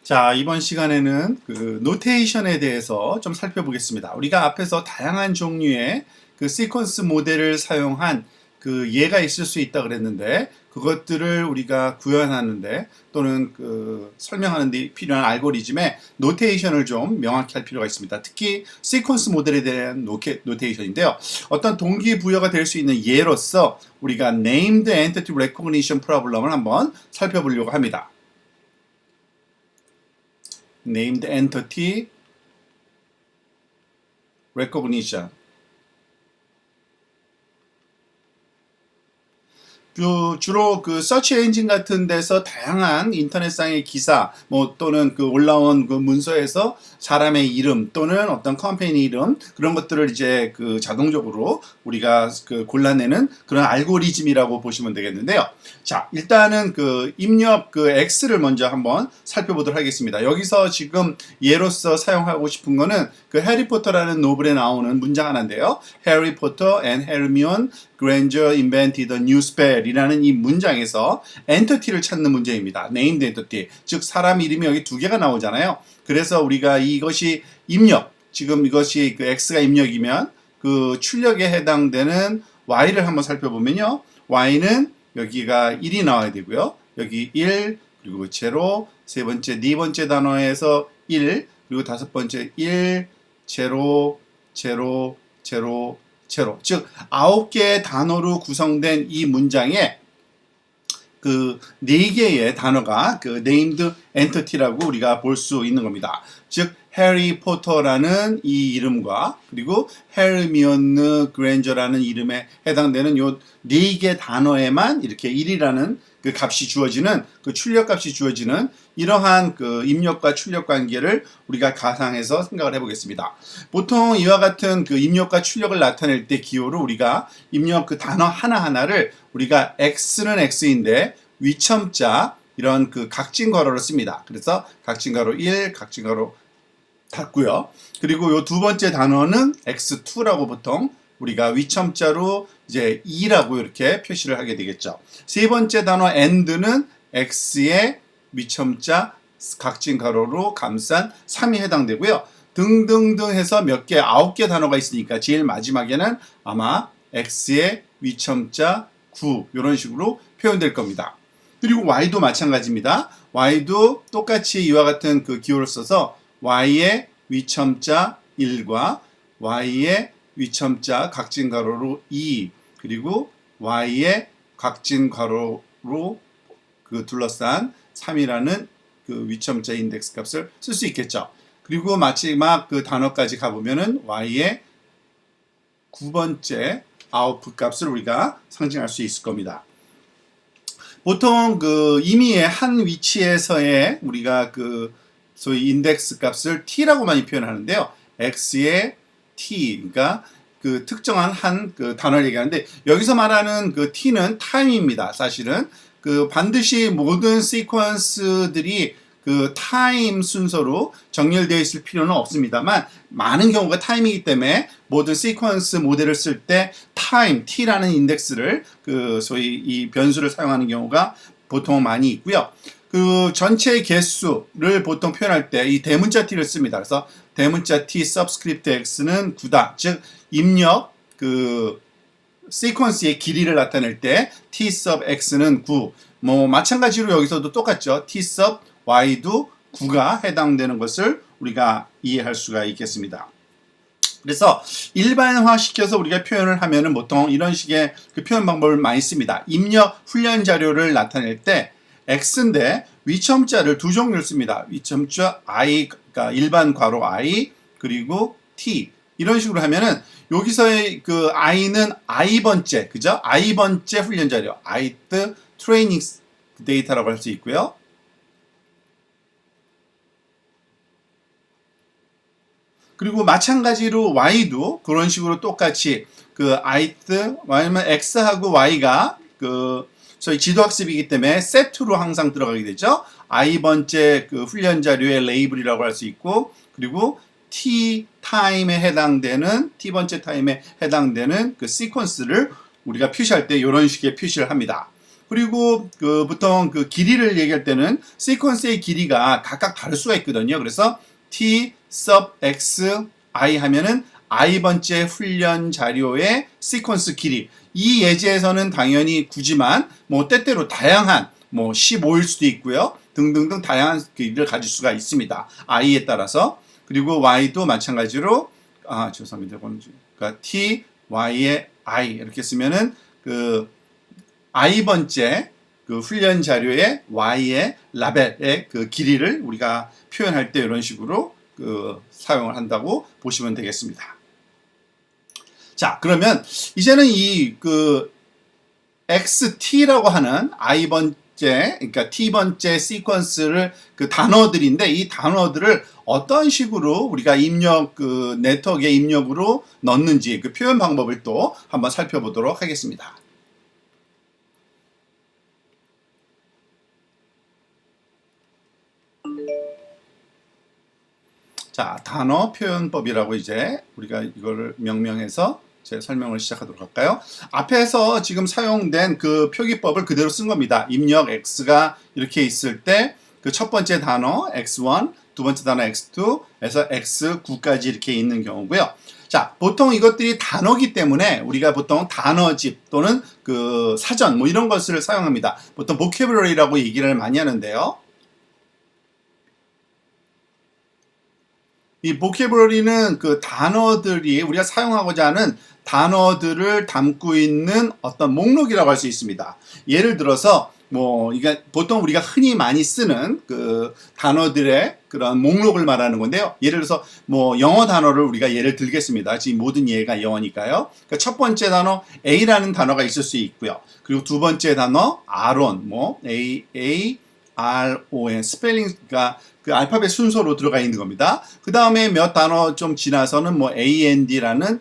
자, 이번 시간에는 그 노테이션에 대해서 좀 살펴보겠습니다. 우리가 앞에서 다양한 종류의 그 시퀀스 모델을 사용한 그 예가 있을 수 있다 그랬는데 그것들을 우리가 구현하는데 또는 그 설명하는 데 필요한 알고리즘의 노테이션을 좀 명확히 할 필요가 있습니다. 특히 시퀀스 모델에 대한 노테이션인데요. 어떤 동기부여가 될 수 있는 예로서 우리가 named entity recognition problem을 한번 살펴보려고 합니다. named entity recognition. 주로 그 서치 엔진 같은 데서 다양한 인터넷상의 기사 또는 그 올라온 그 문서에서 사람의 이름 또는 어떤 컴퍼니 이름 그런 것들을 이제 그 자동적으로 우리가 그 골라내는 그런 알고리즘이라고 보시면 되겠는데요. 자, 일단은 그 입력 그 X를 먼저 한번 살펴보도록 하겠습니다. 여기서 지금 예로서 사용하고 싶은 거는 그 해리포터라는 노블에 나오는 문장 하나인데요. Harry Potter and Hermione Granger invented a new spell이라는 이 문장에서 엔터티를 찾는 문제입니다. named entity, 즉 사람 이름이 여기 두 개가 나오잖아요. 그래서 우리가 이것이 입력, 지금 이것이 그 X가 입력이면 그 출력에 해당되는 Y를 한번 살펴보면요. Y는 여기가 1이 나와야 되고요. 여기 1, 그리고 제로, 세 번째, 네 번째 단어에서 1, 그리고 다섯 번째 1, 제로, 제로, 제로, 제로. 즉 9개의 단어로 구성된 이 문장에 그 4개의 단어가 그 named entity라고 우리가 볼 수 있는 겁니다. 즉 해리 포터라는 이 이름과 그리고 헤르미온느 그랜저라는 이름에 해당되는 요 4개 단어에만 이렇게 1이라는 그 값이 주어지는 그 출력 값이 주어지는 이러한 그 입력과 출력 관계를 우리가 가상해서 생각을 해보겠습니다. 보통 이와 같은 그 입력과 출력을 나타낼 때 기호로 우리가 입력 그 단어 하나하나를 우리가 X는 X인데 위첨자 이런 그 각진 괄호를 씁니다. 그래서 각진 괄호 1, 각진 괄호 닫고요. 그리고 요 두 번째 단어는 X2라고 보통 우리가 위첨자로 이제 2라고 이렇게 표시를 하게 되겠죠. 세 번째 단어 and는 X의 위첨자 각진 가로로 감싼 3이 해당되고요. 등등등 해서 몇 개, 9개 단어가 있으니까 제일 마지막에는 아마 X의 위첨자 9 이런 식으로 표현될 겁니다. 그리고 Y도 마찬가지입니다. Y도 똑같이 이와 같은 그 기호를 써서 Y의 위첨자 1과 Y의 위첨자 각진 가로로 2 그리고 Y의 각진 가로로 그 둘러싼 3이라는 그 위첨자 인덱스 값을 쓸 수 있겠죠. 그리고 마지막 그 단어까지 가보면은 Y의 9번째 아웃풋 값을 우리가 상징할 수 있을 겁니다. 보통 그 임의의 한 위치에서의 우리가 그 소위 인덱스 값을 t라고 많이 표현하는데요. x의 t, 그러니까 그 특정한 한 그 단어를 얘기하는데 여기서 말하는 그 t는 time입니다. 사실은 그 반드시 모든 시퀀스들이 그 타임 순서로 정렬되어 있을 필요는 없습니다만 많은 경우가 타임이기 때문에 모든 시퀀스 모델을 쓸 때 타임 t라는 인덱스를 그 소위 이 변수를 사용하는 경우가 보통 많이 있고요. 그 전체 개수를 보통 표현할 때 이 대문자 t를 씁니다. 그래서 대문자 t subscript x는 9다. 즉 입력 그 시퀀스의 길이를 나타낼 때 t sub x는 9. 마찬가지로 여기서도 똑같죠. t sub y도 9가 해당되는 것을 우리가 이해할 수가 있겠습니다. 그래서 일반화시켜서 우리가 표현을 하면은 보통 이런 식의 그 표현 방법을 많이 씁니다. 입력 훈련 자료를 나타낼 때 X인데 위첨자를 두 종류를 씁니다. 위첨자 I, 그러니까 일반 괄호 I 그리고 T 이런 식으로 하면은 여기서의 그 I는 I번째, 그죠? I번째 훈련 자료, Ith 트레이닝 데이터라고 할 수 있고요. 그리고 마찬가지로 Y도 그런 식으로 똑같이 그 Ith, 왜냐면 X하고 Y가 그 저희 지도학습이기 때문에 세트로 항상 들어가게 되죠. i번째 그 훈련 자료의 레이블이라고 할 수 있고 그리고 t 타임에 해당되는 t번째 타임에 해당되는 그 시퀀스를 우리가 표시할 때 이런 식의 표시를 합니다. 그리고 보통 길이를 얘기할 때는 시퀀스의 길이가 각각 다를 수가 있거든요. 그래서 t sub x i 하면은 i번째 훈련 자료의 시퀀스 길이. 이 예제에서는 당연히 굳이만 뭐 때때로 다양한 뭐 15일 수도 있고요. 등등등 다양한 길이를 가질 수가 있습니다. i에 따라서. 그리고 y도 마찬가지로 죄송합니다. 그러니까 t y의 i 이렇게 쓰면은 i번째 훈련 자료의 y의 라벨의 길이를 우리가 표현할 때 이런 식으로 사용을 한다고 보시면 되겠습니다. 자, 그러면 이제는 이 XT라고 하는 i번째, 그러니까 T번째 시퀀스를 단어들인데 이 단어들을 어떤 식으로 우리가 입력, 네트워크의 입력으로 넣는지 표현 방법을 또 한번 살펴보도록 하겠습니다. 자, 단어 표현법이라고 이제 우리가 이거를 명명해서 제 설명을 시작하도록 할까요? 앞에서 지금 사용된 표기법을 그대로 쓴 겁니다. 입력 X가 이렇게 있을 때 첫 번째 단어 X1, 두 번째 단어 X2에서 X9까지 이렇게 있는 경우고요. 자, 보통 이것들이 단어기 때문에 우리가 보통 단어집 또는 사전 뭐 이런 것을 사용합니다. 보통 vocabulary라고 얘기를 많이 하는데요. 이 vocabulary는 단어들이 우리가 사용하고자 하는 단어들을 담고 있는 어떤 목록이라고 할 수 있습니다. 예를 들어서 이게 보통 우리가 흔히 많이 쓰는 단어들의 그런 목록을 말하는 건데요. 예를 들어서 영어 단어를 우리가 예를 들겠습니다. 지금 모든 예가 영어니까요. 그러니까 첫 번째 단어 A라는 단어가 있을 수 있고요. 그리고 두 번째 단어 Aron, A-A-R-O-N 스펠링가 알파벳 순서로 들어가 있는 겁니다. 그 다음에 몇 단어 좀 지나서는 AND라는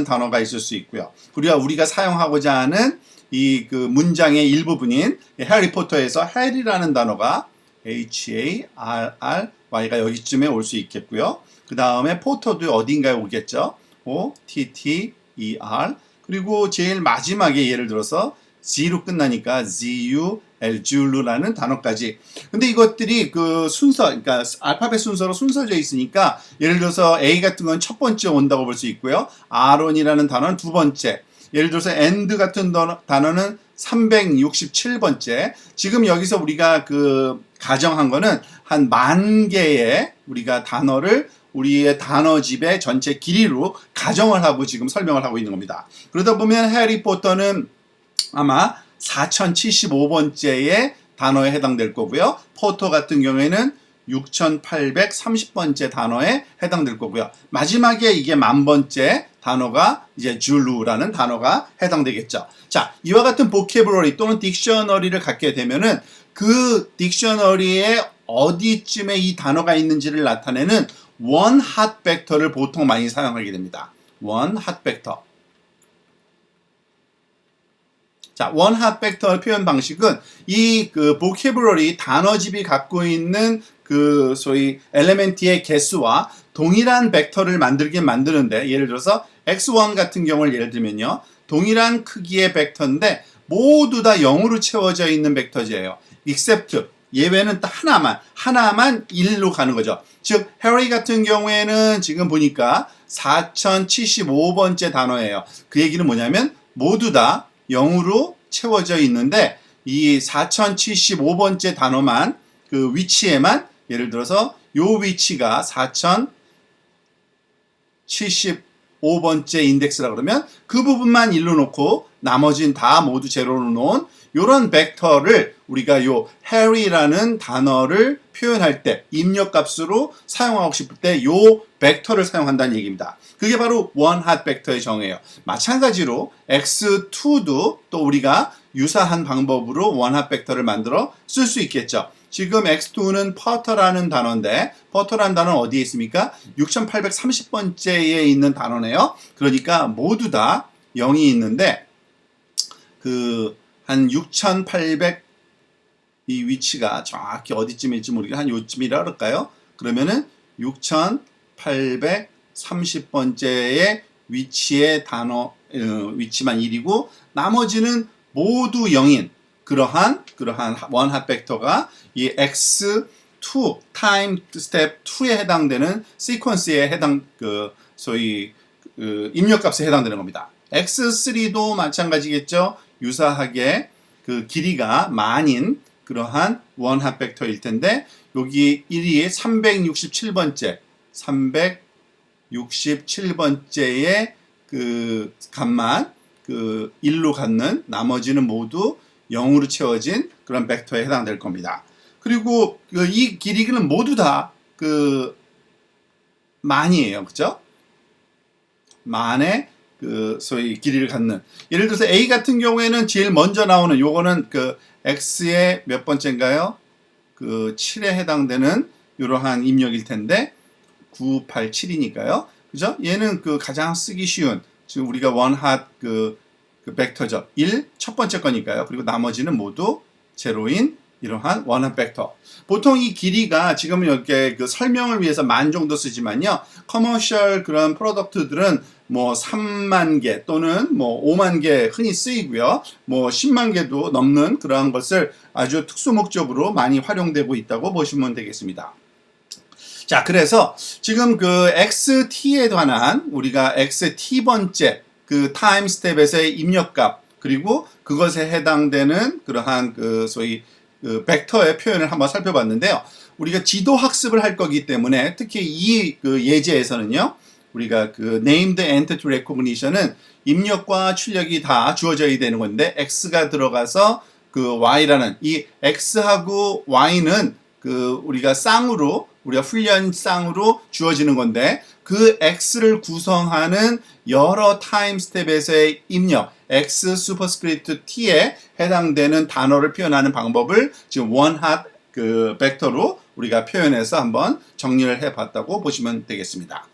단어가 있을 수 있고요. 그리고 우리가 사용하고자 하는 이 문장의 일부분인 해리포터에서 해리라는 단어가 H-A-R-R-Y가 여기쯤에 올 수 있겠고요. 그 다음에 포터도 어딘가에 오겠죠. O-T-T-E-R. 그리고 제일 마지막에 예를 들어서 Z로 끝나니까 Z-U 엘줄루라는 단어까지. 근데 이것들이 순서, 그러니까 알파벳 순서로 순서져 있으니까 예를 들어서 A 같은 건 첫 번째 온다고 볼 수 있고요. 아론이라는 단어는 두 번째. 예를 들어서 and 같은 단어는 367번째. 지금 여기서 우리가 가정한 거는 한 10,000개의 우리가 단어를 우리의 단어집의 전체 길이로 가정을 하고 지금 설명을 하고 있는 겁니다. 그러다 보면 해리포터는 아마 4075번째의 단어에 해당될 거고요. 포터 같은 경우에는 6830번째 단어에 해당될 거고요. 마지막에 이게 10,000번째 단어가 이제 줄루라는 단어가 해당되겠죠. 자, 이와 같은 보캐브러리 또는 딕셔너리를 갖게 되면은 그 딕셔너리에 어디쯤에 이 단어가 있는지를 나타내는 원 핫 벡터를 보통 많이 사용하게 됩니다. 원 핫 벡터. 자, 원 핫 벡터 표현 방식은 이 vocabulary 단어집이 갖고 있는 소위 엘레멘트의 개수와 동일한 벡터를 만드는데 예를 들어서 x1 같은 경우를 예를 들면요. 동일한 크기의 벡터인데 모두 다 0으로 채워져 있는 벡터제예요. except 예외는 딱 하나만 1로 가는 거죠. 즉 해리 같은 경우에는 지금 보니까 4075번째 단어예요. 그 얘기는 뭐냐면 모두 다 0으로 채워져 있는데 이 4075번째 단어만 위치에만 예를 들어서 요 위치가 4075번째 인덱스라 그러면 그 부분만 1로 놓고 나머지는 다 모두 제로로 놓은 요런 벡터를 우리가 요 해리라는 단어를 표현할 때 입력값으로 사용하고 싶을 때 요 벡터를 사용한다는 얘기입니다. 그게 바로 원 핫 벡터의 정의예요. 마찬가지로 x2도 또 우리가 유사한 방법으로 원 핫 벡터를 만들어 쓸 수 있겠죠. 지금 x2는 퍼터라는 단어인데 퍼터라는 단어는 어디에 있습니까? 6830번째에 있는 단어네요. 그러니까 모두 다 0이 있는데 한 6800 이 위치가 정확히 어디쯤일지 모르겠는데 한 요쯤이라 그럴까요? 그러면은 6830번째의 위치의 단어 위치만 1이고 나머지는 모두 0인 그러한 원핫 벡터가 이 x2 타임 스텝 2에 해당되는 시퀀스에 해당 소위 입력값에 해당되는 겁니다. x3도 마찬가지겠죠. 유사하게 그 길이가 만인 그러한 원핫 벡터일 텐데 여기 1이 367번째 367번째의 그 값만 그 1로 갖는 나머지는 모두 0으로 채워진 그런 벡터에 해당될 겁니다. 그리고 이 길이는 모두 다 그 만이에요. 그죠? 만의 그 소위 길이를 갖는. 예를 들어서 A 같은 경우에는 제일 먼저 나오는 요거는 그 X의 몇 번째인가요? 그 7에 해당되는 이러한 입력일 텐데 987이니까요. 그죠? 얘는 그 가장 쓰기 쉬운 지금 우리가 원핫 그 벡터죠. 1 첫 번째 거니까요. 그리고 나머지는 모두 제로인 이러한 원핫 벡터. 보통 이 길이가 지금 이렇게 그 설명을 위해서 만 정도 쓰지만요. 커머셜 그런 프로덕트들은 뭐 3만 개 또는 뭐 5만 개 흔히 쓰이고요. 뭐 10만 개도 넘는 그러한 것을 아주 특수 목적으로 많이 활용되고 있다고 보시면 되겠습니다. 자, 그래서 지금 그 XT에 관한 우리가 XT번째 그 타임 스텝에서의 입력값 그리고 그것에 해당되는 그러한 그 소위 그 벡터의 표현을 한번 살펴봤는데요. 우리가 지도 학습을 할 거기 때문에 특히 이 그 예제에서는요. 우리가 그 named entity recognition은 입력과 출력이 다 주어져야 되는 건데 x가 들어가서 그 y라는 이 x하고 y는 그 우리가 쌍으로 우리가 훈련 쌍으로 주어지는 건데 그 x를 구성하는 여러 타임 스텝에서의 입력 x 슈퍼스크립트 t에 해당되는 단어를 표현하는 방법을 지금 원핫 그 벡터로 우리가 표현해서 한번 정리를 해봤다고 보시면 되겠습니다.